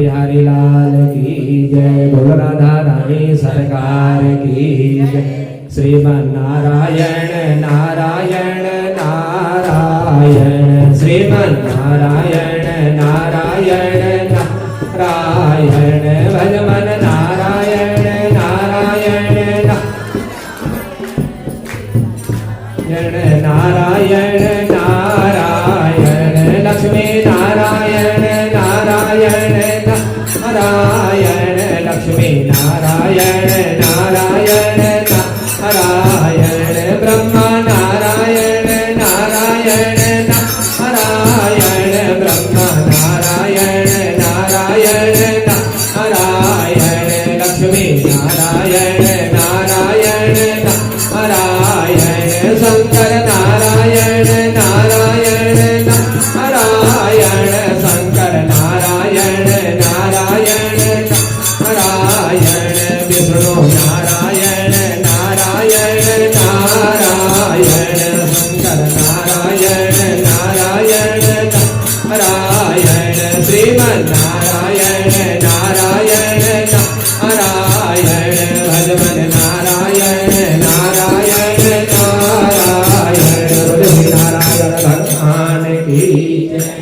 बिहारी लाल की जय। बोल राधा रानी सरकार की जय। श्रीमन नारायण नारायण नारायण, श्रीमन नारायण नारायण नारायण, भज मन नारायण नारायण नारायण नारायण, लक्ष्मी नारायण नारायण नारायण, लक्ष्मी नारायण नारायण नारायण, ब्रह्मा नारायण नारायण नारायण, ब्रह्मा नारायण नारायण नारायण, लक्ष्मी नारायण नारायण नारायण, शंकर नारायण नारायण नारायण, शंकर नारायण नारायण नारायण, विष्णु नारायण नारायण नारायण, शंकर नारायण नारायण नारायण, श्रीमन नारायण नारायण नारायण, भजमन नारायण नारायण नारायण, नारायण भगवान की जय।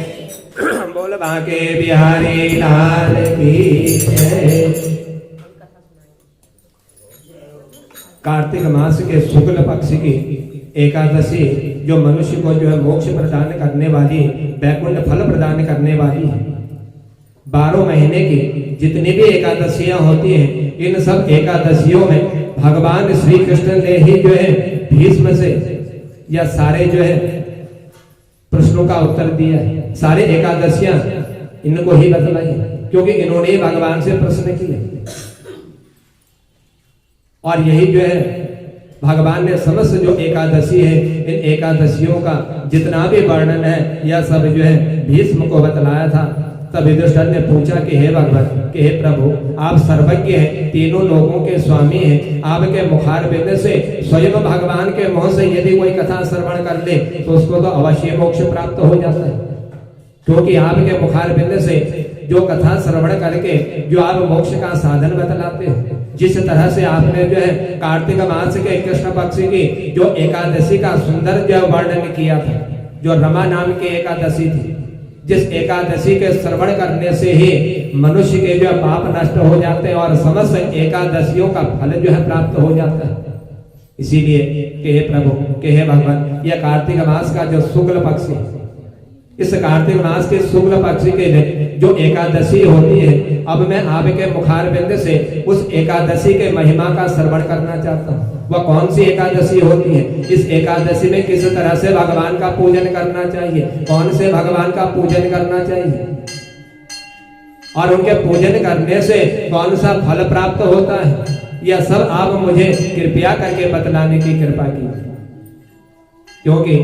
बोल बांके बिहारी लाल की जय। कार्तिक मास के शुक्ल पक्ष की एकादशी जो मनुष्य को जो है मोक्ष प्रदान करने वाली, वैकुंठ फल प्रदान करने वाली है। 12 महीने की जितनी भी एकादशियां होती हैं, इन सब एकादशियों में भगवान श्री कृष्ण ने ही जो है भीष्म से या सारे जो है प्रश्नों का उत्तर दिया है। सारे एकादशियां इनको ही बतलाई, क्योंकि इन्होंने ही भगवान से प्रश्न किए और यही जो है भगवान ने समस्त जो एकादशी है, इन एकादशियों का जितना भी वर्णन है, यह सब जो है भीष्म को बतलाया था। तब युधिष्ठिर ने पूछा कि हे भगवान, कि हे प्रभु, आप सर्वज्ञ हैं, तीनों लोगों के स्वामी हैं, आपके मुखारबिंद से स्वयं भगवान के मुंह से यदि कोई कथा श्रवण कर ले तो उसको तो अवश्य मोक्ष प्राप्त हो जाता है, क्योंकि आपके मुखारबिंद से जो कथा श्रवण करके जो आप मोक्ष का साधन बतलाते हो। जिस तरह से आपने जो है कार्तिक मास के कृष्ण पक्ष की जो एकादशी का सुंदर जो वर्णन किया था, जो रमा नाम की एकादशी थी, जिस एकादशी के श्रवण करने से ही मनुष्य के जो पाप नष्ट हो जाते हैं और समस्त एकादशियों का फल जो है प्राप्त हो जाता है। इसीलिए कि हे प्रभु, कि हे भगवान, यह कार्तिक मास का जो शुक्ल पक्ष है, इस कार्तिक मास के शुक्ल पक्ष के जो एकादशी होती है, अब मैं आपके मुखारबिंद से उस एकादशी के महिमा का श्रवण करना चाहता हूँ। वह कौन सी एकादशी होती है, इस एकादशी में किस तरह से भगवान का पूजन करना चाहिए, कौन से भगवान का पूजन करना चाहिए और उनके पूजन करने से कौन सा फल प्राप्त होता है, यह सब आप मुझे कृपया करके बतलाने की कृपा की, क्योंकि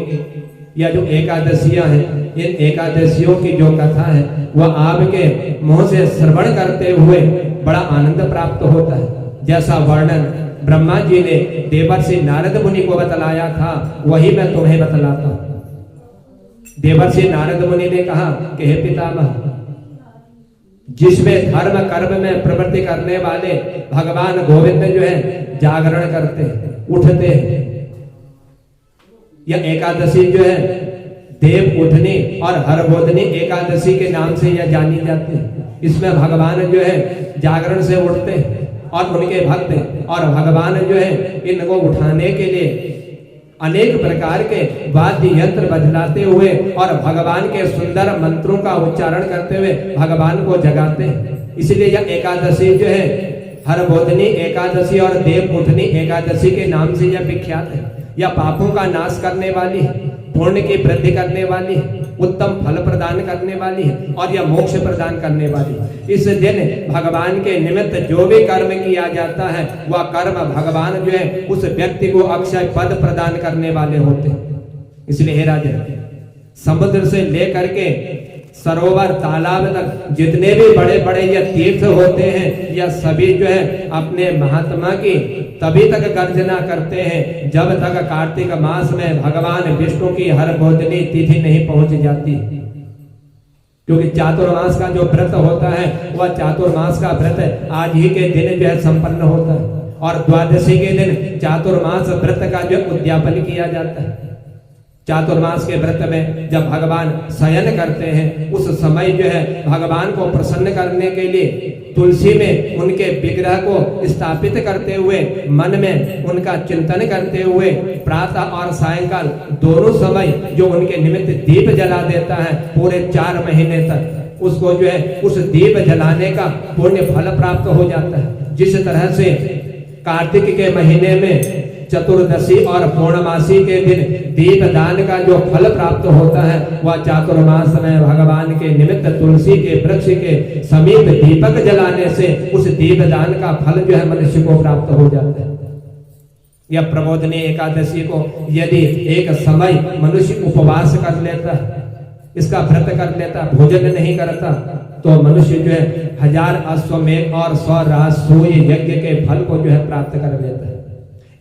यह जो एकादशियां हैं, इन एकादशियों की जो कथा है वह आपके मुंह से श्रवण करते हुए बड़ा आनंद प्राप्त होता है। जैसा वर्णन ब्रह्मा जी ने देवर्षि नारद मुनि को बतलाया था, वही मैं तुम्हें बतलाता हूं। देवर्षि नारद मुनि ने कहा कि हे पितामह, जिसमें धर्म कर्म में प्रवृत्ति करने वाले भगवान गोविंद जो है जागरण करते हैं, उठते हैं। यह एकादशी जो है देव उठनी और हरबोधनी एकादशी के नाम से यह जानी जाती है। इसमें भगवान जो है जागरण से उठते हैं और उनके भक्त और भगवान जो है इनको उठाने के लिए अनेक प्रकार के वाद्य यंत्र बजलाते हुए और भगवान के सुंदर मंत्रों का उच्चारण करते हुए भगवान को जगाते हैं। इसलिए यह एकादशी जो है हरबोधनी एकादशी और देव उठनी एकादशी के नाम से यह विख्यात है। यह पापों का नाश करने वाली है, पुण्य की वृद्धि करने वाली है, उत्तम फल प्रदान करने वाली है और यह मोक्ष प्रदान करने वाली है। इस दिन भगवान के निमित्त जो भी कर्म किया जाता है, वह कर्म भगवान जो है उस व्यक्ति को अक्षय पद प्रदान करने वाले होते हैं। इसलिए हे राजन, समुद्र से लेकर के सरोवर तालाब तक जितने भी बड़े बड़े ये तीर्थ होते हैं, यह सभी जो है अपने महात्मा की तभी तक गर्जना करते हैं जब तक कार्तिक मास में भगवान विष्णु की हरबोधनी तिथि नहीं पहुंच जाती। क्योंकि चातुर्मास का जो व्रत होता है वह चातुर्मास का व्रत आज ही के दिन जो है संपन्न होता है, और द्वादशी के दिन चातुर्मास व्रत का जो उद्यापन किया जाता है। चातुर्मास के व्रत में जब भगवान शयन करते हैं उस समय जो है भगवान को प्रसन्न करने के लिए तुलसी में उनके विग्रह को स्थापित करते हुए मन में उनका चिंतन करते हुए प्रातः और सायंकाल दोनों समय जो उनके निमित्त दीप जला देता है पूरे 4 महीने तक, उसको जो है उस दीप जलाने का पुण्य फल प्राप्त हो जाता है। जिस तरह से कार्तिक के महीने में चतुर्दशी और पूर्णमासी के दिन दीप दान का जो फल प्राप्त होता है वह चातुर्मास में भगवान के निमित्त तुलसी के वृक्ष के समीप दीपक जलाने से उस दीप दान का फल जो है मनुष्य को प्राप्त हो जाता है। या प्रबोधनी एकादशी को यदि एक समय मनुष्य उपवास कर लेता है, इसका व्रत कर लेता, भोजन नहीं करता, तो मनुष्य जो है 1000 अश्वमेध और 100 राजसूय यज्ञ के फल को जो है प्राप्त कर लेता है।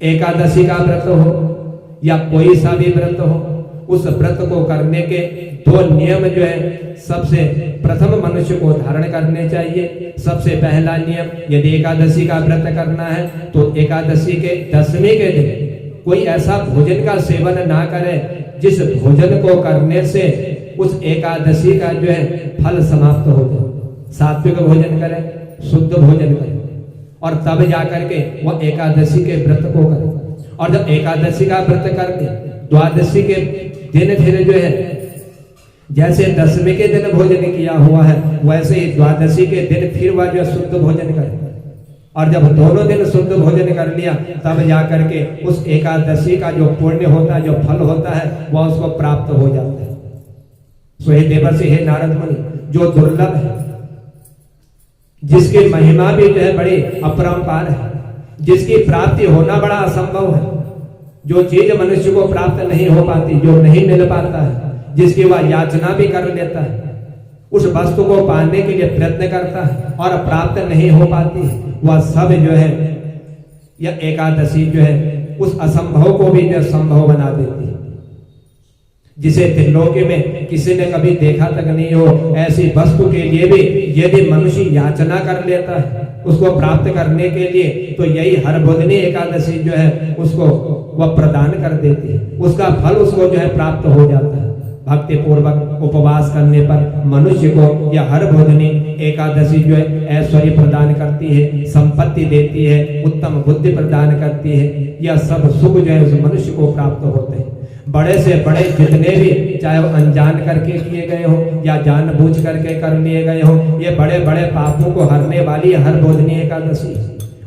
एकादशी का व्रत हो या कोई सा भी व्रत हो, उस व्रत को करने के 2 नियम जो है सबसे प्रथम मनुष्य को धारण करने चाहिए। सबसे पहला नियम, यदि एकादशी का व्रत करना है तो एकादशी के 10वें के दिन कोई ऐसा भोजन का सेवन ना करे जिस भोजन को करने से उस एकादशी का जो है फल समाप्त हो जाए। सात्विक भोजन करे, शुद्ध भोजन करे, और तब जाकर के वह एकादशी के व्रत को करे। और जब एकादशी का व्रत करके द्वादशी के दिन फिर जो है जैसे 10वें के दिन भोजन किया हुआ है वैसे ही द्वादशी के दिन फिर वह जो शुद्ध भोजन करे, और जब दोनों दिन शुद्ध भोजन कर लिया तब जाकर के उस एकादशी का जो पुण्य होता है, जो फल होता है, वह उसको प्राप्त हो जाता है। सो हे देवर्षि, हे नारद मुनि, जो दुर्लभ है, जिसकी महिमा भी जो है बड़ी अपरंपार है, जिसकी प्राप्ति होना बड़ा असंभव है, जो चीज मनुष्य को प्राप्त नहीं हो पाती, जो नहीं मिल पाता है, जिसकी वह याचना भी कर लेता है, उस वस्तु को पाने के लिए प्रयत्न करता है और प्राप्त नहीं हो पाती, वह सब जो है यह एकादशी जो है उस असंभव को भी जो संभव बना देती है। जिसे त्रिलोकी में किसी ने कभी देखा तक नहीं हो, ऐसी वस्तु के लिए भी यदि मनुष्य याचना कर लेता है उसको प्राप्त करने के लिए, तो यही हरबोधनी एकादशी जो है उसको वह प्रदान कर देती है, उसका फल उसको जो है प्राप्त हो जाता है। भक्ति पूर्वक उपवास करने पर मनुष्य को यह हरबोधनी एकादशी जो है ऐश्वर्य प्रदान करती है, संपत्ति देती है, उत्तम बुद्धि प्रदान करती है, यह सब सुख जो है उस मनुष्य को प्राप्त होते हैं। बड़े से बड़े जितने भी, चाहे वो अनजान करके किए गए हो या जानबूझ करके कर लिए गए हो, ये बड़े बड़े पापों को हरने वाली हरबोधनी एकादशी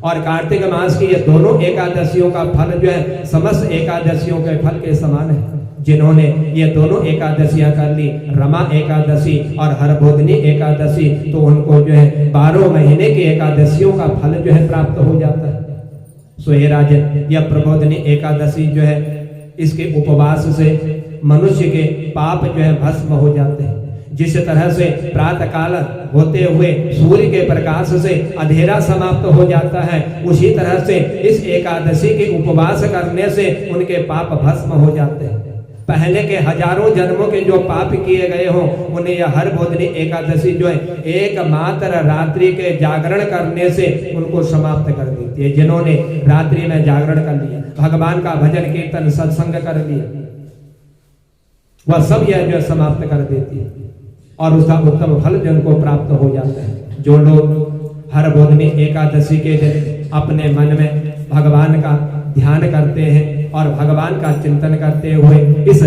और कार्तिक मास की ये दोनों एकादशियों का फल जो है समस्त एकादशियों के फल के समान है। जिन्होंने ये दोनों एकादशियां कर ली, रमा एकादशी और हरबोधनी एकादशी, तो उनको जो है 12 महीने की एकादशियों का फल जो है प्राप्त हो जाता है। सो हे राजन, यह प्रबोधनी एकादशी जो है इसके उपवास से मनुष्य के पाप जो है भस्म हो जाते हैं। जिस तरह से प्रातः काल होते हुए सूर्य के प्रकाश से अंधेरा समाप्त हो जाता है, उसी तरह से इस एकादशी के उपवास करने से उनके पाप भस्म हो जाते हैं। पहले के हजारों जन्मों के जो पाप किए गए हो उन्हें यह हरबोधनी एकादशी जो है एकमात्र रात्रि के जागरण करने से उनको समाप्त कर देती है। जिन्होंने रात्रि में जागरण कर लिया, भगवान का भजन कीर्तन सत्संग कर लिया, वह सब यह जो समाप्त कर देती है और उसका उत्तम फल जिनको प्राप्त हो जाता है। जो लोग हरबोधनी एकादशी के दिन अपने मन में भगवान का ध्यान करते हैं और भगवान का चिंतन करते हुए इस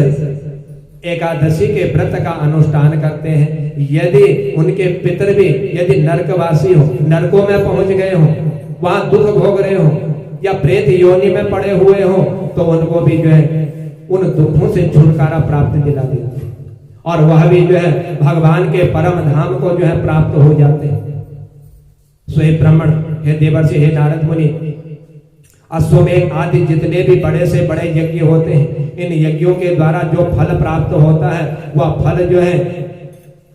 एकादशी के व्रत का अनुष्ठान करते हैं, यदि उनके पितर भी यदि नरकवासी हो, नरकों में पहुंच गए हो, वहां दुख भोग रहे हो या प्रेत योनि में पड़े हुए हो, तो उनको भी जो है उन दुखों से छुटकारा प्राप्त दिला देते हैं और वह भी जो है भगवान के परम धाम को जो है प्राप्त हो जाते हैं। सो हे ब्राह्मण, हे देवर्षि, हे नारद मुनि, अश्वमेध आदि जितने भी बड़े से बड़े यज्ञ होते हैं, इन यज्ञों के द्वारा जो फल प्राप्त होता है वह फल जो है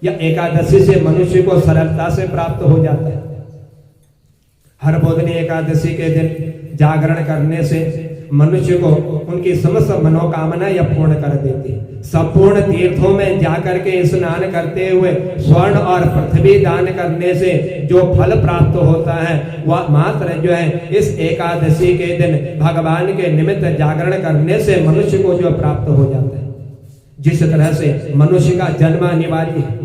या एकादशी से मनुष्य को सरलता से प्राप्त हो जाता है। हरबोधनी एकादशी के दिन जागरण करने से मनुष्य को उनकी समस्त मनोकामना यह पूर्ण कर देती है। संपूर्ण तीर्थों में जाकर के स्नान करते हुए स्वर्ण और पृथ्वी दान करने से जो फल प्राप्त होता है वह मात्र जो है इस एकादशी के दिन भगवान के निमित्त जागरण करने से मनुष्य को जो प्राप्त हो जाता है। जिस तरह से मनुष्य का जन्म अनिवार्य है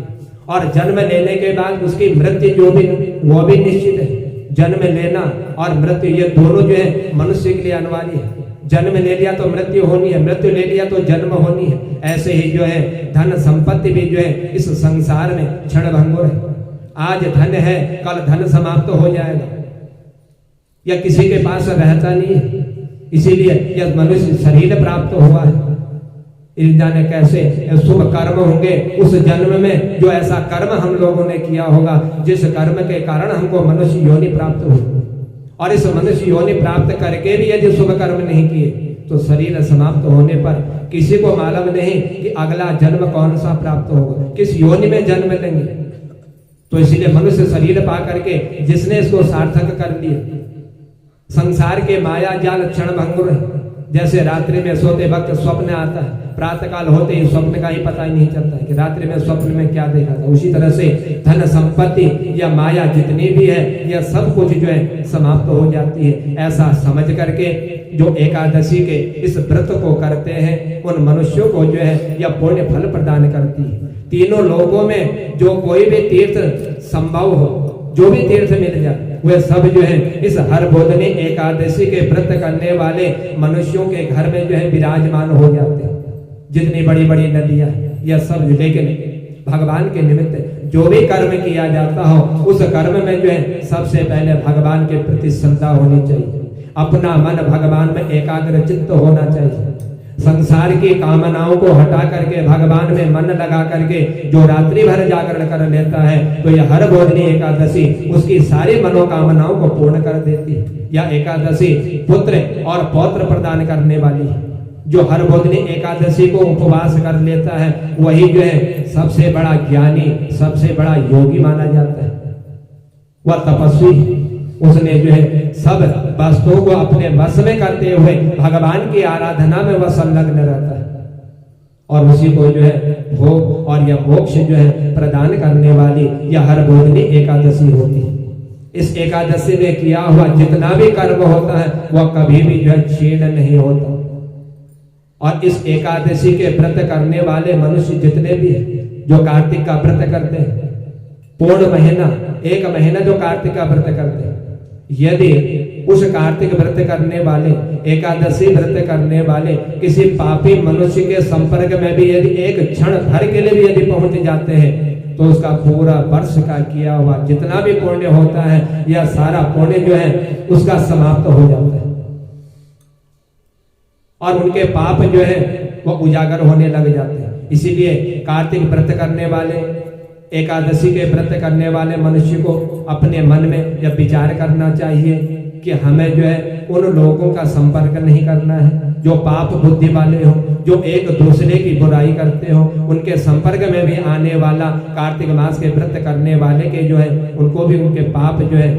और जन्म लेने के बाद उसकी मृत्यु जो भी वो भी निश्चित है। जन्म लेना और मृत्यु ये दोनों जो है मनुष्य के लिए अनिवार्य है। जन्म ले लिया तो मृत्यु होनी है, मृत्यु ले लिया तो जन्म होनी है। ऐसे ही जो है धन संपत्ति भी जो है इस संसार में क्षणभंगुर है। आज धन है, कल धन समाप्त हो जाएगा या किसी के पास रहता नहीं है। इसीलिए यह मनुष्य शरीर प्राप्त हुआ है। जाने कैसे शुभ कर्म होंगे उस जन्म में, जो ऐसा कर्म हम लोगों ने किया होगा जिस कर्म के कारण हमको मनुष्य योनि प्राप्त हो। और इस मनुष्य योनि प्राप्त करके भी यदि शुभ कर्म नहीं किए तो शरीर समाप्त होने पर किसी को मालूम नहीं कि अगला जन्म कौन सा प्राप्त होगा, किस योनि में जन्म लेंगे। तो इसलिए मनुष्य शरीर पा करके जिसने इसको सार्थक कर लिया, संसार के माया जाल क्षणभंगुर है। जैसे रात्रि में सोते वक्त स्वप्न आता है, प्रातः काल होते ही स्वप्न का ही पता ही नहीं चलता है कि रात्रि में स्वप्न में क्या देखा था। उसी तरह से धन संपत्ति या माया जितनी भी है यह सब कुछ जो है समाप्त हो जाती है। ऐसा समझ करके जो एकादशी के इस व्रत को करते हैं उन मनुष्यों को जो है यह पुण्य फल प्रदान करती है। तीनों लोगों में जो कोई भी तीर्थ संभव हो, जो भी तीर्थ मिल जाए वे सब जो है इस हर बोधनी एकादशी के व्रत करने वाले मनुष्यों के घर में जो है विराजमान हो जाते हैं। जितनी बड़ी बड़ी नदियां यह सब, लेकिन भगवान के निमित्त जो भी कर्म किया जाता हो उस कर्म में जो है सबसे पहले भगवान के प्रति श्रद्धा होनी चाहिए। अपना मन भगवान में एकाग्र चित्त होना चाहिए। संसार की कामनाओं को हटा करके भगवान में मन लगा करके जो रात्रि भर जागरण कर लेता है तो यह हर बोधनी एकादशी उसकी सारी मनोकामनाओं को पूर्ण कर देती है। यह एकादशी पुत्र और पौत्र प्रदान करने वाली है। जो हर बोधनी एकादशी को उपवास कर लेता है वही जो है सबसे बड़ा ज्ञानी, सबसे बड़ा योगी माना जाता है। वह तपस्वी, उसने जो है सब वस्तुओं को अपने वश में करते हुए भगवान की आराधना में वह संलग्न रहता है और उसी को जो है भोग और यह मोक्ष जो है प्रदान करने वाली यह हर बोधनी एकादशी होती है। इस एकादशी में किया हुआ जितना भी कर्म होता है वह कभी भी जो है क्षीण नहीं होता। और इस एकादशी के व्रत करने वाले मनुष्य जितने भी हैं जो कार्तिक का व्रत करते हैं, पूर्ण महीना, एक महीना जो कार्तिक का व्रत करते हैं, यदि उस कार्तिक व्रत करने वाले, एकादशी व्रत करने वाले किसी पापी मनुष्य के संपर्क में भी यदि एक क्षण भर के लिए भी यदि पहुंच जाते हैं तो उसका पूरा वर्ष का किया हुआ जितना भी पुण्य होता है यह सारा पुण्य जो है उसका समाप्त हो जाता है और उनके पाप जो है वह उजागर होने लग जाते हैं। इसीलिए कार्तिक व्रत करने वाले, एकादशी के व्रत करने वाले मनुष्य को अपने मन में यह विचार करना चाहिए कि हमें जो है उन लोगों का संपर्क नहीं करना है जो पाप बुद्धि वाले हो, जो एक दूसरे की बुराई करते हो। उनके संपर्क में भी आने वाला कार्तिक मास के व्रत करने वाले के जो है उनको भी उनके पाप जो है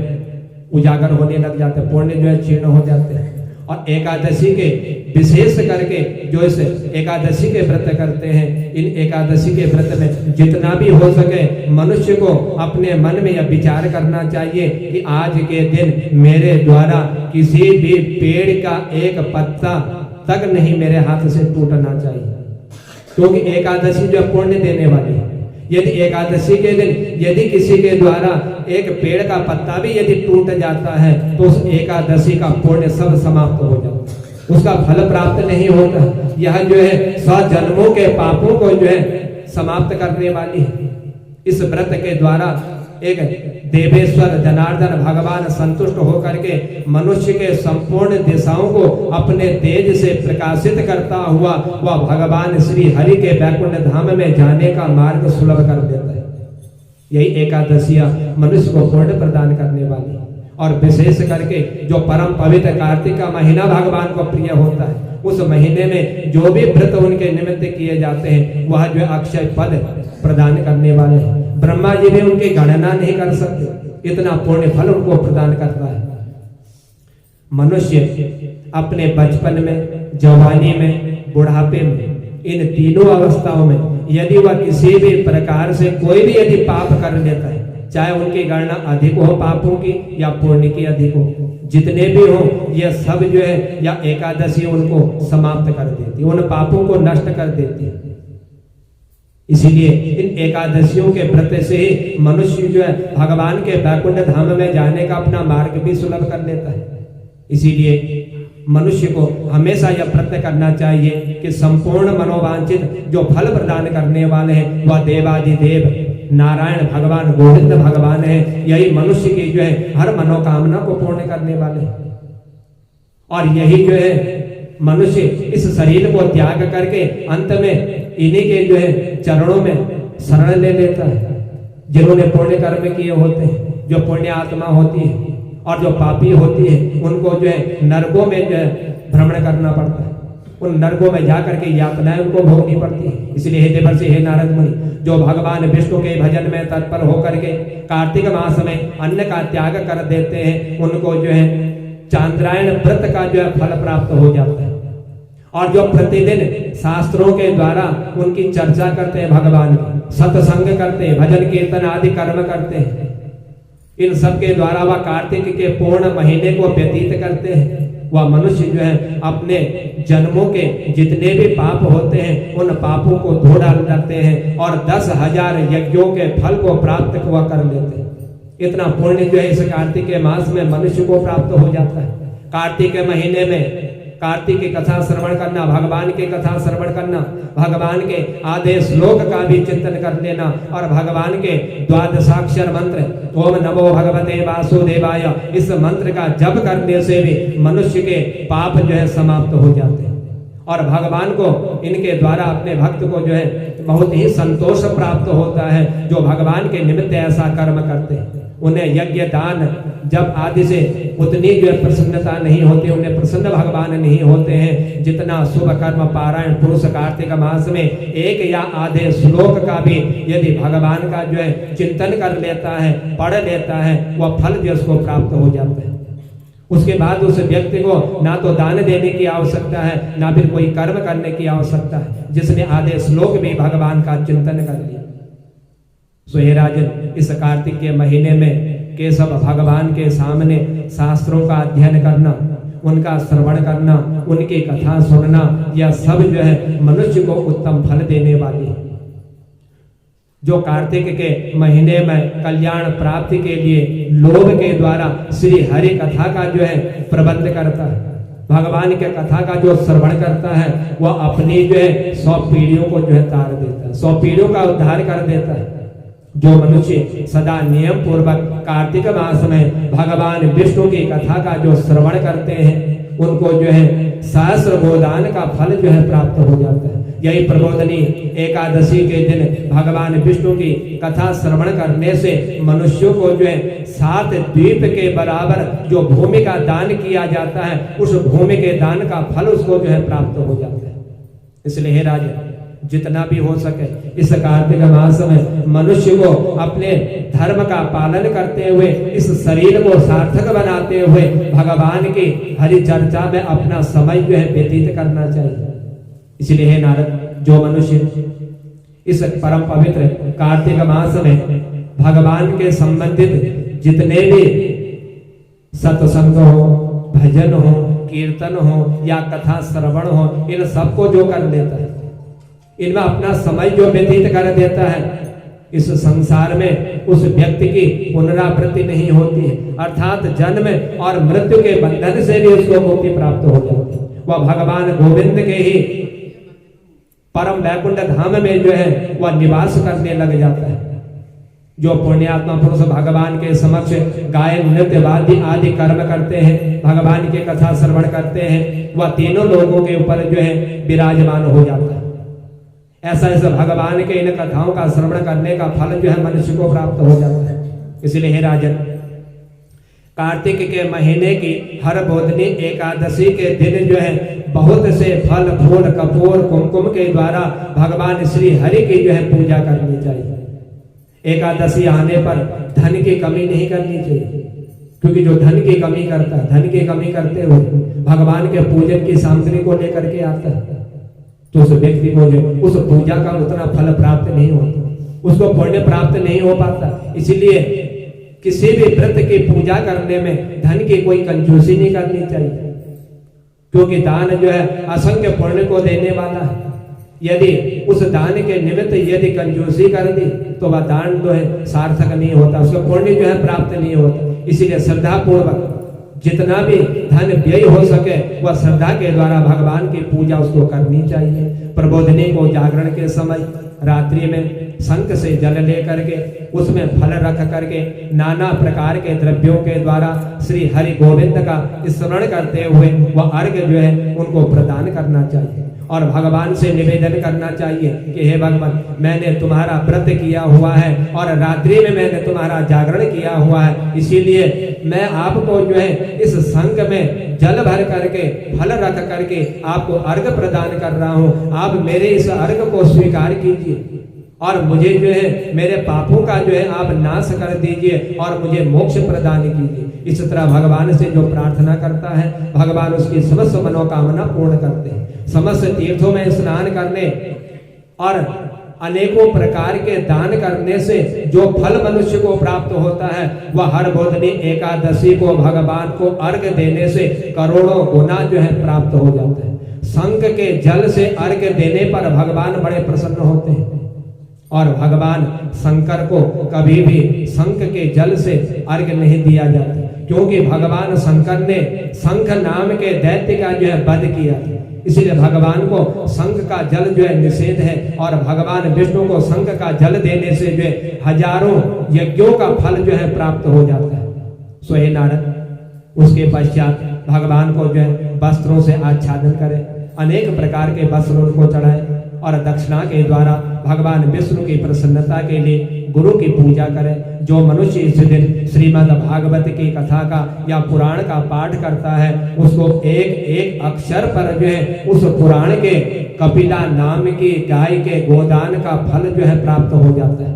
उजागर होने लग जाते हैं, पुण्य जो है क्षीण हो जाते हैं। और एकादशी के विशेष करके जो इस एकादशी के व्रत करते हैं, इन एकादशी के व्रत में जितना भी हो सके मनुष्य को अपने मन में यह विचार करना चाहिए कि आज के दिन मेरे द्वारा किसी भी पेड़ का एक पत्ता तक नहीं मेरे हाथ से टूटना चाहिए, क्योंकि एकादशी जो पुण्य देने वाली है। यदि एकादशी के दिन यदि किसी के द्वारा एक पेड़ का पत्ता भी यदि टूट जाता है तो उस एकादशी का पुण्य सब समाप्त हो जाता है, उसका फल प्राप्त नहीं होता। यह जो है 100 जन्मों के पापों को जो है समाप्त करने वाली है। इस व्रत के द्वारा एक देवेश्वर जनार्दन भगवान संतुष्ट होकर के मनुष्य के संपूर्ण दिशाओं को अपने तेज से प्रकाशित करता हुआ वह भगवान श्री हरि के वैकुंठ धाम में जाने का मार्ग सुलभ कर देता है। यही एकादशियां मनुष्य को पुण्य प्रदान करने वाली और विशेष करके जो परम पवित्र कार्तिक का महीना भगवान को प्रिय होता है, उस महीने में जो भी व्रत उनके निमित्त किए जाते हैं वह जो अक्षय पद प्रदान करने वाले हैं। ब्रह्मा जी भी उनकी गणना नहीं कर सकते, इतना पुण्य फल उनको प्रदान करता है। मनुष्य अपने बचपन में, जवानी में, बुढ़ापे में इन तीनों अवस्थाओं में यदि वह किसी भी प्रकार से कोई भी यदि पाप कर लेता है, चाहे उनकी गणना अधिक हो पापों की या पुण्य की अधिक हो, जितने भी हो, यह सब जो है या एकादशी उनको समाप्त कर देती है, उन पापों को नष्ट कर देती है। इसीलिए इन एकादशियों के व्रत से ही मनुष्य जो है भगवान के वैकुंठ धाम में जाने का अपना मार्ग भी सुलभ कर लेता है। इसीलिए मनुष्य को हमेशा यह प्रयत्न करना चाहिए कि संपूर्ण मनोवांछित जो फल प्रदान करने वाले हैं वह देवादिदेव नारायण भगवान गोविंद भगवान है। यही मनुष्य की जो है हर मनोकामना को पूर्ण करने वाले हैं। और यही जो है मनुष्य इस शरीर को त्याग करके अंत में इन्हीं के जो है चरणों में शरण ले लेता है। जिन्होंने पुण्य कर्म किए होते हैं, जो पुण्य आत्मा होती है, और जो पापी होती है उनको जो है नरकों में जो है भ्रमण करना पड़ता है। उन नरकों में जाकर के यातनाएं उनको भोगनी पड़ती है। इसलिए हे देवर्षि, हे नारद मुनि, जो भगवान विष्णु के भजन में तत्पर होकर के कार्तिक मास में अन्न का त्याग कर देते हैं, उनको जो है चांद्रायण व्रत का जो है फल प्राप्त हो जाता है। और जो प्रतिदिन शास्त्रों के द्वारा उनकी चर्चा करते हैं, भगवान की सत्संग करते हैं, भजन कीर्तन आदि कर्म करते हैं, इन सब के द्वारा वह कार्तिक के पूर्ण महीने को व्यतीत करते हैं, वह मनुष्य जो है अपने जन्मों के जितने भी पाप होते हैं उन पापों को धो डालते हैं और 10,000 यज्ञों के फल को प्राप्त हुआ कर लेते हैं। इतना पुण्य जो है इस कार्तिक के मास में मनुष्य को प्राप्त हो जाता है। कार्तिक के महीने में कार्तिक की कथा श्रवण करना, भगवान की कथा श्रवण करना, भगवान के आधे श्लोक का भी चिंतन कर लेना और भगवान के द्वादशाक्षर मंत्र ओम नमो भगवते वासुदेवाय, इस मंत्र का जप करने से भी मनुष्य के पाप जो है समाप्त हो जाते हैं और भगवान को इनके द्वारा अपने भक्त को जो है बहुत ही संतोष प्राप्त होता है। जो भगवान के निमित्त ऐसा कर्म करते हैं उन्हें यज्ञ दान जब आदि से उतनी जो है प्रसन्नता नहीं होती, उन्हें प्रसन्न भगवान नहीं होते हैं जितना शुभ कर्म पारायण पुरुष कार्तिक मास में एक या आधे श्लोक का भी यदि भगवान का जो है चिंतन कर लेता है, पढ़ लेता है, वह फल जो उसको प्राप्त हो जाता है। उसके बाद उस व्यक्ति को ना तो दान देने की आवश्यकता है, ना फिर कोई कर्म करने की आवश्यकता है, जिसने आधे श्लोक भी भगवान का चिंतन कर लिया। सो हे राजन, इस कार्तिक के महीने में केशव भगवान के सामने शास्त्रों का अध्ययन करना, उनका श्रवण करना, उनकी कथा सुनना, यह सब जो है मनुष्य को उत्तम फल देने वाली है। जो कार्तिक के महीने में कल्याण प्राप्ति के लिए लोभ के द्वारा श्री हरि कथा का जो है प्रबंध करता है, भगवान के कथा का जो श्रवण करता है, वह अपनी जो है 100 पीढ़ियों को जो है तार देता है, 100 पीढ़ियों का उद्धार कर देता है। जो मनुष्य सदा नियम पूर्वक कार्तिक मास में भगवान विष्णु की कथा का जो श्रवण करते हैं उनको जो है सहस्र गोदान का फल जो है प्राप्त हो जाता है। यही प्रबोधनी एकादशी के दिन भगवान विष्णु की कथा श्रवण करने से मनुष्यों को जो है 7 द्वीप के बराबर जो भूमि का दान किया जाता है, उस भूमि के दान का फल उसको जो है प्राप्त हो जाता है। इसलिए हे राजा, जितना भी हो सके इस कार्तिक मास में मनुष्य को अपने धर्म का पालन करते हुए, इस शरीर को सार्थक बनाते हुए भगवान की हरि चर्चा में अपना समय जो है व्यतीत करना चाहिए। इसलिए हे नारद, जो मनुष्य इस परम पवित्र कार्तिक मास में भगवान के संबंधित जितने भी सत्संग हो, भजन हो, कीर्तन हो या कथा श्रवण हो, इन सबको जो कर लेता है, इनमें अपना समय जो व्यतीत कर देता है, इस संसार में उस व्यक्ति की पुनरावृत्ति नहीं होती है, अर्थात जन्म और मृत्यु के बंधन से भी उसको मुक्ति प्राप्त हो जाती है। वह भगवान गोविंद के ही परम वैकुंठ धाम में जो है वह निवास करने लग जाता है। जो पुण्यात्मा पुरुष भगवान के समक्ष गायन नृत्य वाद्य आदि कर्म करते हैं, भगवान की कथा श्रवण करते हैं, वह तीनों लोगों के ऊपर जो है विराजमान हो जाता है। ऐसा ऐसा भगवान के इन कथाओं का श्रवण करने का फल जो है मनुष्य को प्राप्त हो जाता है। इसलिए हे राजन, कार्तिक के महीने की हर बोधनी एकादशी के दिन जो है बहुत से फल फूल कपूर कुमकुम के द्वारा भगवान श्री हरि की जो है पूजा करनी चाहिए। एकादशी आने पर धन की कमी नहीं करनी चाहिए, क्योंकि जो धन की कमी करता है, धन की कमी करते हुए भगवान के पूजन की सामग्री को लेकर के आता है, तो उस व्यक्ति को जो उस पूजा का उतना फल प्राप्त नहीं होता, उसको पुण्य प्राप्त नहीं हो पाता। इसलिए किसी भी व्रत की पूजा करने में धन की कोई कंजूसी नहीं करनी चाहिए, क्योंकि दान जो है असंख्य पुण्य को देने वाला है। यदि उस दान के निमित्त यदि कंजूसी कर दी तो वह दान जो है सार्थक नहीं होता, उसका पुण्य जो है प्राप्त नहीं होता। इसीलिए श्रद्धा पूर्वक जितना भी धन व्यय हो सके वह श्रद्धा के द्वारा भगवान की पूजा उसको करनी चाहिए। प्रबोधनी को जागरण के समय रात्रि में शंख से जल ले करके उसमें फल रख करके नाना प्रकार के द्रव्यों के द्वारा श्री हरि गोविंद का स्मरण करते हुए वह अर्घ्य जो है उनको प्रदान करना चाहिए और भगवान से निवेदन करना चाहिए कि हे भगवान, मैंने तुम्हारा व्रत किया हुआ है और रात्रि में मैंने तुम्हारा जागरण किया हुआ है, इसीलिए मैं आपको जो है इस शंख में जल भर करके फल रख करके आपको अर्घ प्रदान कर रहा हूँ। आप मेरे इस अर्घ को स्वीकार कीजिए और मुझे जो है मेरे पापों का जो है आप नाश कर दीजिए और मुझे मोक्ष प्रदान कीजिए। इस तरह भगवान से जो प्रार्थना करता है भगवान उसकी समस्त मनोकामना पूर्ण करते हैं। समस्त तीर्थों में स्नान करने और अनेकों प्रकार के दान करने से जो फल मनुष्य को प्राप्त होता है वह हर बोधनी एकादशी को भगवान को अर्घ देने से करोड़ों गुना जो है प्राप्त हो जाता है। शंख के जल से अर्घ देने पर भगवान बड़े प्रसन्न होते हैं और भगवान शंकर को कभी भी शंख के जल से अर्घ नहीं दिया जाता, क्योंकि भगवान शंकर ने शंख नाम के दैत्य का जो है वध किया था। इसलिए भगवान को शंख का जल जो है निषेध है और भगवान विष्णु को शंख का जल देने से जो है हजारों यज्ञों का फल जो है प्राप्त हो जाता है। सो हे नारद, उसके पश्चात भगवान को जो है वस्त्रों से आच्छादन करे, अनेक प्रकार के वस्त्र उनको चढ़ाए और दक्षिणा के द्वारा भगवान विष्णु की प्रसन्नता के लिए गुरु की पूजा करें। जो मनुष्य इस दिन श्रीमद् भागवत की कथा का या पुराण का पाठ करता है उसको एक एक अक्षर पर जो है उस पुराण के कपिला नाम की गाय के गोदान का फल जो है प्राप्त हो जाता है।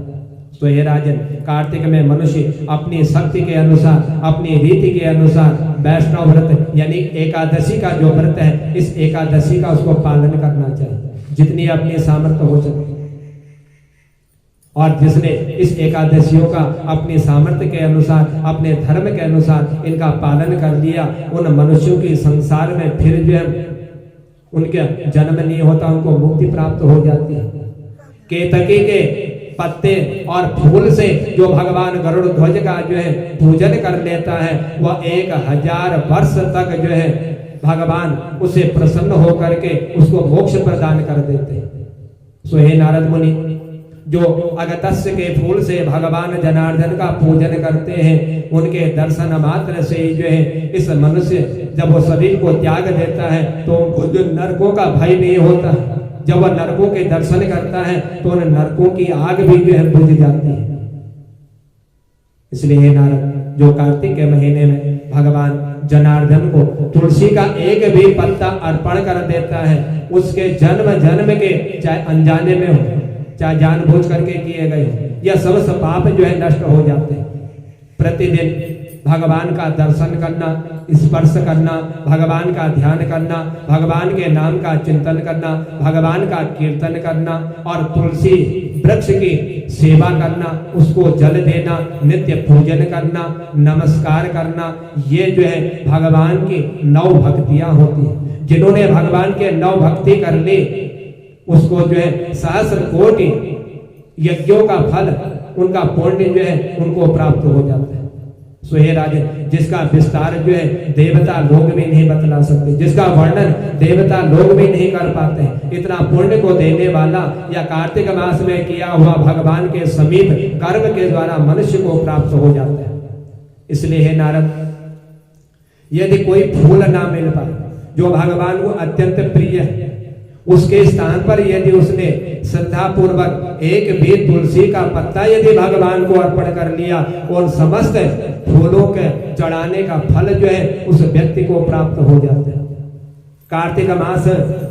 तो हे राजन, कार्तिक में मनुष्य अपनी शक्ति के अनुसार अपनी रीति के अनुसार वैष्णव व्रत यानी एकादशी का जो व्रत है इस एकादशी का उसको पालन करना चाहिए जितनी अपनी सामर्थ्य हो सके। और जिसने इस एकादशियों का अपनी सामर्थ्य के अनुसार अपने धर्म के अनुसार इनका पालन कर लिया उन मनुष्यों की संसार में फिर जो है उनके जन्म नहीं होता, उनको मुक्ति प्राप्त हो जाती है। केतकी के पत्ते और फूल से जो भगवान गरुड़ ध्वज का जो है पूजन कर लेता है वह 1000 वर्ष तक जो है भगवान उसे प्रसन्न होकर के उसको मोक्ष प्रदान कर देते हैं। सो हे नारद मुनि, जो अगस्त्य के फूल से भगवान जनार्दन का पूजन करते हैं उनके दर्शन मात्र से ही जो है इस मनुष्य जब वो शरीर को त्याग देता है तो उनको जो नरकों का भय नहीं होता। जब वह नरकों के दर्शन करता है तो उन नरकों की आग भी जो है बुझ जाती है। इसलिए हे नारद, जो कार्तिक के महीने में भगवान जनार्दन को तुलसी का एक भी पत्ता अर्पण कर देता है उसके जन्म जन्म के चाहे अनजाने में हो चाहे जानबूझ करके किए गए हो यह समस्त पाप जो है नष्ट हो जाते हैं। प्रतिदिन भगवान का दर्शन करना, स्पर्श करना, भगवान का ध्यान करना, भगवान के नाम का चिंतन करना, भगवान का कीर्तन करना और तुलसी वृक्ष की सेवा करना, उसको जल देना, नित्य पूजन करना, नमस्कार करना, ये जो है भगवान की 9 भक्तियां होती हैं। जिन्होंने भगवान के 9 भक्ति कर ली उसको जो है सहस्र कोटि यज्ञों का फल उनका पुण्य जो है उनको प्राप्त हो जाता है। सो हे राजन, जिसका विस्तार जो है देवता लोग भी नहीं बतला सकते, जिसका वर्णन देवता लोग भी नहीं कर पाते हैं, इतना पुण्य को देने वाला या कार्तिक मास में किया हुआ भगवान के समीप कर्म के द्वारा मनुष्य को प्राप्त हो जाता है। इसलिए हे नारद, यदि कोई फूल ना मिल पाए जो भगवान को अत्यंत प्रिय है उसके स्थान पर यदि उसने श्रद्धा पूर्वक एक भी तुलसी का पत्ता यदि भगवान को अर्पण कर लिया और समस्त फूलों के चढ़ाने का फल जो है उस व्यक्ति को प्राप्त हो जाता है। कार्तिक मास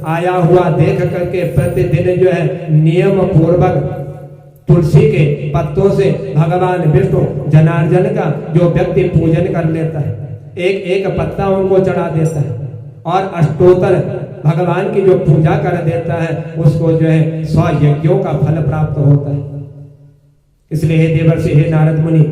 आया हुआ देख करके प्रतिदिन जो है नियम पूर्वक तुलसी के पत्तों से भगवान विष्णु जनार्दन का जो व्यक्ति पूजन कर लेता है एक एक पत्ता उनको चढ़ा देता है और अष्टोत्तर भगवान की जो पूजा कर देता है उसको जो है 100 यज्ञों का फल प्राप्त होता है। इसलिए हे देवर्षि, हे नारद मुनि,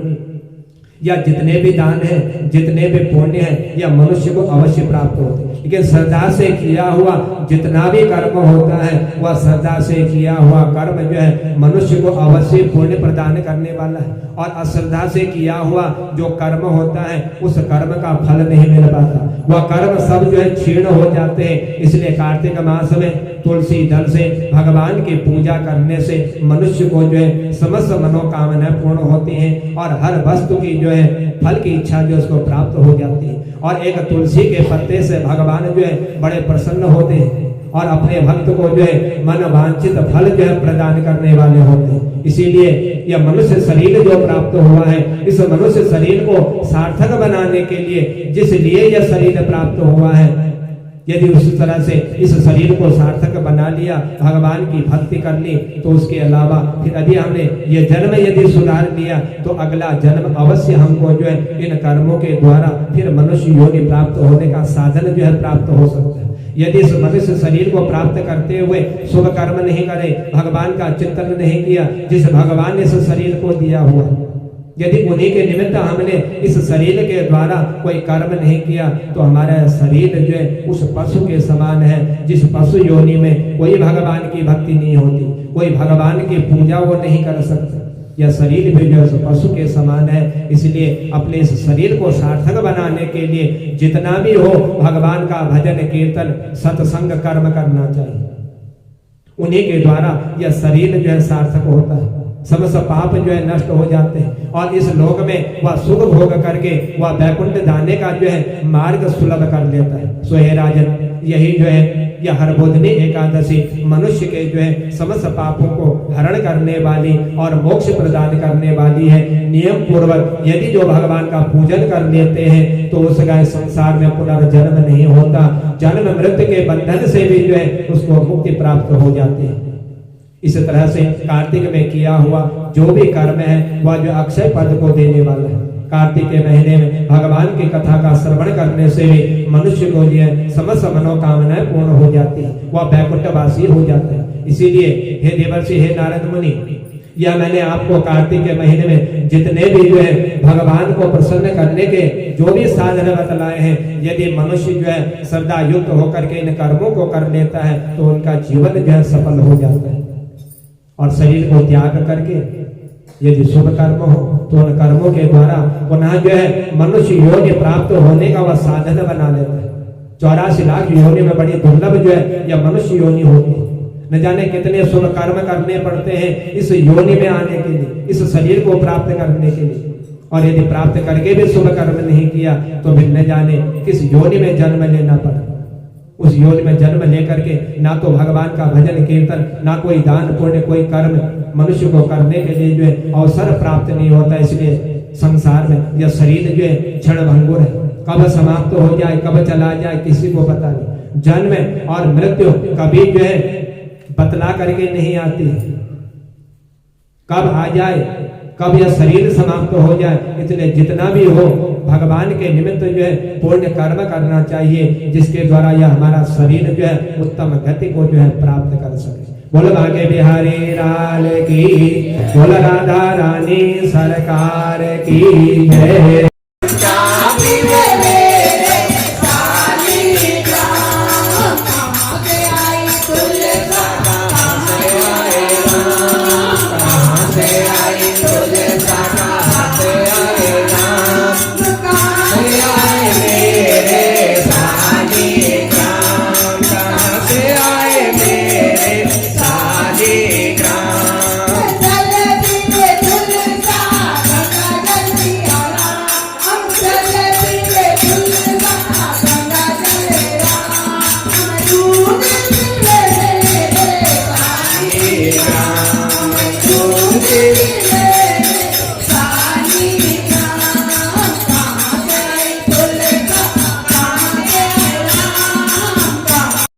या जितने भी दान हैं, जितने भी पुण्य हैं, या मनुष्य को अवश्य प्राप्त होते हैं। लेकिन श्रद्धा से किया हुआ जितना भी कर्म होता है वह श्रद्धा से किया हुआ कर्म जो है मनुष्य को अवश्य पुण्य प्रदान करने वाला है, और अश्रद्धा से किया हुआ जो कर्म होता है उस कर्म का फल नहीं मिल पाता, वह कर्म सब जो है क्षीण हो जाते हैं। इसलिए कार्तिक मास में तुलसी दल से भगवान की पूजा करने से मनुष्य को जो है समस्त मनोकामनाएं पूर्ण होती हैं और हर वस्तु की जो है फल की इच्छा जो उसको प्राप्त हो जाती है। और एक तुलसी के पत्ते से भगवान जो है बड़े प्रसन्न होते हैं और अपने भक्त को जो है मन वांछित फल जो है प्रदान करने वाले होते हैं। इसीलिए यह मनुष्य शरीर जो प्राप्त हुआ है, इस मनुष्य शरीर को सार्थक बनाने के लिए जिस लिए यह शरीर प्राप्त हुआ है, यदि उस तरह से इस शरीर को सार्थक बना लिया, भगवान की भक्ति कर ली, तो उसके अलावा फिर यदि हमने ये जन्म यदि सुधार लिया तो अगला जन्म अवश्य हमको जो है इन कर्मों के द्वारा फिर मनुष्य योनि प्राप्त होने का साधन जो है प्राप्त हो सकता है। यदि इस मनुष्य शरीर को प्राप्त करते हुए शुभ कर्म नहीं करे, भगवान का चिंतन नहीं किया, जिस भगवान ने इस शरीर को दिया हुआ, यदि उन्हीं के निमित्त हमने इस शरीर के द्वारा कोई कर्म नहीं किया तो हमारा शरीर जो है उस पशु के समान है, जिस पशु योनि में कोई भगवान की भक्ति नहीं होती, कोई भगवान की पूजा वो नहीं कर सकता। यह शरीर भी जो है पशु के समान है। इसलिए अपने इस शरीर को सार्थक बनाने के लिए जितना भी हो भगवान का भजन कीर्तन सत्संग कर्म करना चाहिए। उन्हीं के द्वारा यह शरीर जो है सार्थक होता है, समस्त पाप जो है नष्ट हो जाते हैं और इस लोक में वह सुख भोग करके वह वैकुंठ जाने का जो है मार्ग सुलभ कर लेता है। सो हे राजन, यही जो है यह हरबोधनी एकादशी मनुष्य के जो है समस्त पापों को हरण करने वाली और मोक्ष प्रदान करने वाली है। नियम पूर्वक यदि जो भगवान का पूजन कर लेते हैं तो उस संसार में पुनर्जन्म नहीं होता, जन्म मृत्यु के बंधन से भी जो है उसको मुक्ति प्राप्त हो जाती है। इस तरह से कार्तिक में किया हुआ जो भी कर्म है वह जो अक्षय पद को देने वाला है। कार्तिक के महीने में भगवान की कथा का श्रवण करने से भी मनुष्य को जो है समस्त मनोकामनाएं पूर्ण हो जाती है, वह वैकुंठवासी हो जाता है। इसीलिए हे देवर्षि, हे नारद मुनि, यह मैंने आपको कार्तिक के महीने में जितने भी जो है भगवान को प्रसन्न करने के जो भी साधन बतलाए हैं, यदि मनुष्य जो है श्रद्धा युक्त होकर के इन कर्मों को कर लेता है तो उनका जीवन जो है सफल हो जाता है। और शरीर को त्याग करके यदि शुभ कर्म हो तो उन कर्मों के द्वारा पुनः जो है मनुष्य योनि प्राप्त होने का वह साधन बना लेता है। 84 लाख योनि में बड़ी दुर्लभ जो है यह मनुष्य योनि होती है। न जाने कितने शुभ कर्म करने पड़ते हैं इस योनि में आने के लिए, इस शरीर को प्राप्त करने के लिए, और यदि प्राप्त करके भी शुभ कर्म नहीं किया तो फिर न जाने किस योनि में जन्म लेना पड़ा। उस योनि में जन्म लेकर के ना तो भगवान का भजन कीर्तन, ना कोई दान पुण्य, कोई कर्म मनुष्य को करने के लिए जो है अवसर प्राप्त नहीं होता। इसलिए संसार में यह शरीर जो है क्षण भंगुर है, कब समाप्त हो जाए, कब चला जाए किसी को पता नहीं। जन्म और मृत्यु कभी जो है बतला करके नहीं आती, कब आ जाए, कब यह शरीर समाप्त हो जाए। इसलिए जितना भी हो भगवान के निमित्त जो है पुण्य कर्म करना चाहिए, जिसके द्वारा यह हमारा शरीर जो है उत्तम गति को जो है प्राप्त कर सके। बोल भाग्य बिहारी लाल की, बोल राधा रानी सरकार की जय।